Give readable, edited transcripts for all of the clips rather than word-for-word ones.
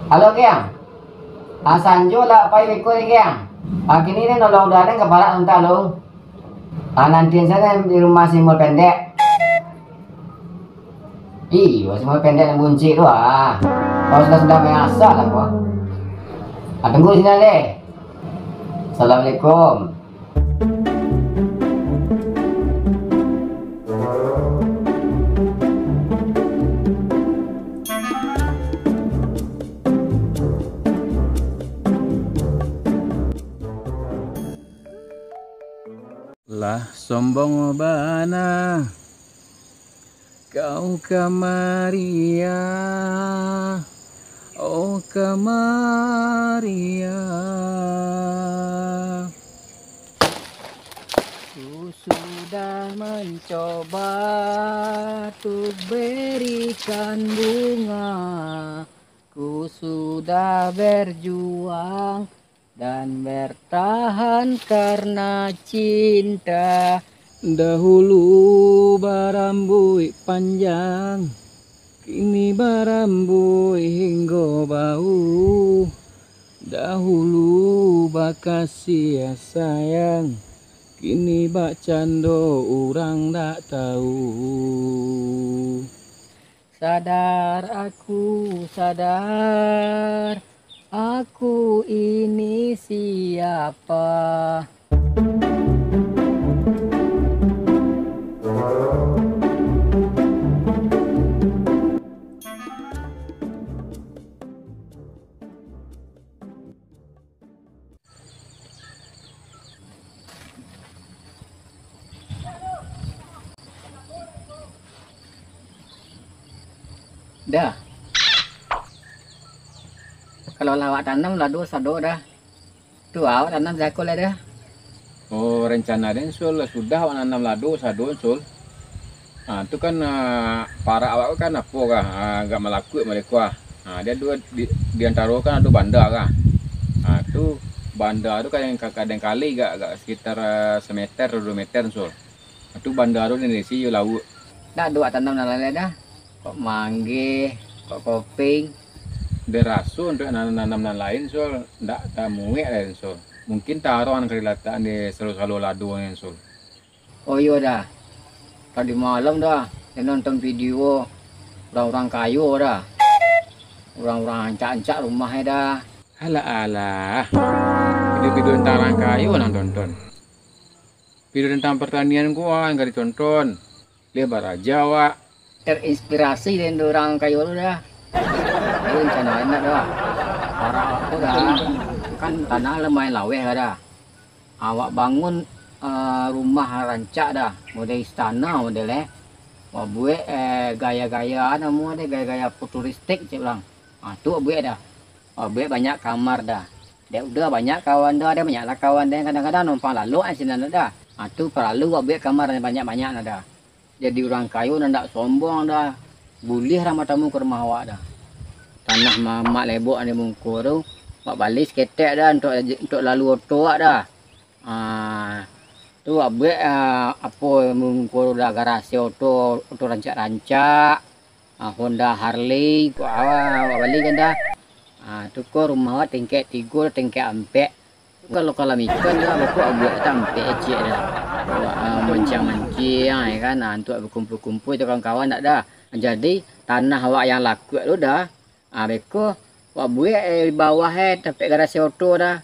Halo Kiang, Sanjo lah pai beko ni Kiang. Kini ni nolong udah ada kepala entah lo. Nanti saya di rumah Simul pendek. Iya, Simul pendek yang bunci tu ah. Kau sudah biasa lah kau. Tunggu sini deh. Assalamualaikum. Lah sombong bana kau kemaria, oh kemaria. Ku sudah mencoba untuk berikan bunga, ku sudah berjuang dan bertahan karena cinta. Dahulu berambut panjang, kini berambut hingga bau. Dahulu bakasih sayang, kini bak cando orang tak tahu. Sadar aku sadar, aku ini siapa? Dah. Kalau lawak tanam lado sado dah. Tu awak tanam zakol dah. Oh, rencana dan sul sudah awak nanam lado sado sul. Tu kan para awak kan apa kah? Agak melaku mereka. Dia dua di antara kan ada bandar kah. Tu bandar tu kan yang kadang kali agak sekitar semeter 2 meter sul. Tu bandar tu ni si laut. Dah dua tanam nalale dah. Kok mangge, kok koping. Derasu untuk nanam lain sul, ndak muek lain sul. Mungkin taruhan kelihatan di selalu ladu yang sul. Oh iya dah. Tadi malam dah, saya nonton video orang-orang kayu dah. Orang-orang ancak-ancak rumahnya dah. Alah. Video-video tentang orang kayu nonton. Video tentang pertanian gua enggak ditonton. Lebar aja wak. Terinspirasi dari orang kayu lu dah. Itu rencana enak dah. Para aku dah kan tanah lumayan laweh dah. Awak bangun rumah rancak dah, model istana modelnya. Wah buat gaya-gaya namu ada gaya-gaya futuristik cik bilang. Tu buat dah. Buat banyak kamar dah. Dia udah banyak kawan dah, ada banyak lah kawan dah kadang-kadang numpang lalu sini dah. Tu perlu buat kamar banyak-banyak dah. Jadi orang kayu ndak sombong dah. Boleh ramah tamu ke rumah awak dah. Tanah mamak lebok ni mungkur tu. Mak balik ketek dah untuk lalu oto dah. Tu abe apa mungkur dah garasi oto rancak-rancak. Honda Harley ku awak balik kan dah. Tu ko rumah awak tingkat 3 tingkat 4. Kalau ikan dah baku abe sampai ecek dah. Mancing-mancing ya kan, untuk berkumpul-kumpul itu kawan-kawan tak dah. Jadi tanah awak yang laku tu dah, beko awak buat di bawah tapi garasi oto dah.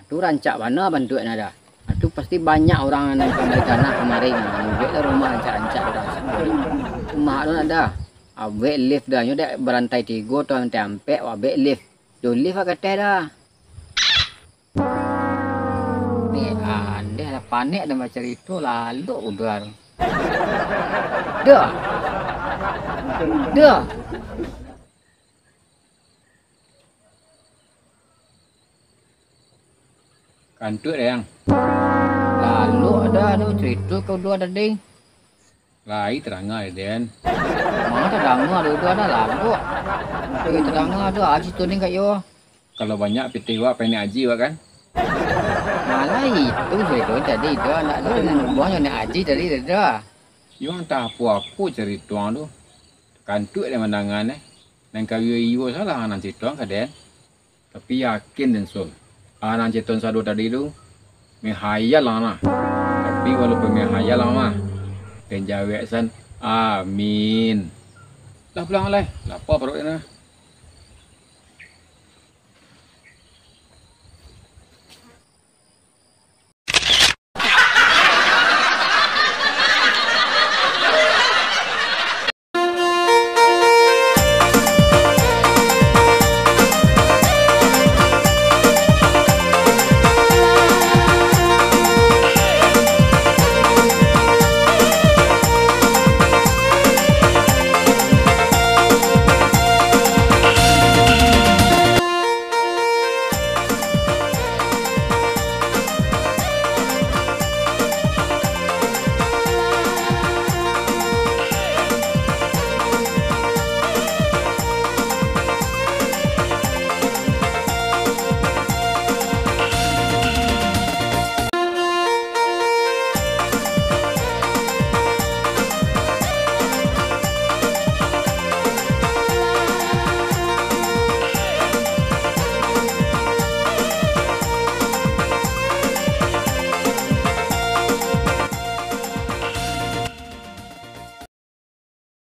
Tu rancak mana bentuknya dah. Tu pasti banyak orang yang kembali tanah kemarin. Buat dah rumah rancak-rancak dah. Rumah tu nak dah. Buat lift dah, nyodak berantai 3 tu sampai 4 awak buat lift. Jo lift kata dah. Dia panik dan baca itu lalu udah. Dah. Kantut yang. Lalu ada cerita kau dua ada ding. Lai terangah den. Mana terangah dua ada lalu. Terangah ada aji tu ning kayo. Kalau banyak pitiwa pengen aji wa kan. Malah itu jadi itu anak tu dengan rumahnya nak aji tadi dah. Yang tak apa-apa cerita tu. Kantuk dia mandangan nang kayu salah anan citong kaden. Tapi yakin dan sul. Anan citon sado tadi itu mehayal lah. Tapi walaupun mehayal lama, penjawab san amin. Lah pulang lah. Lapar perutnya.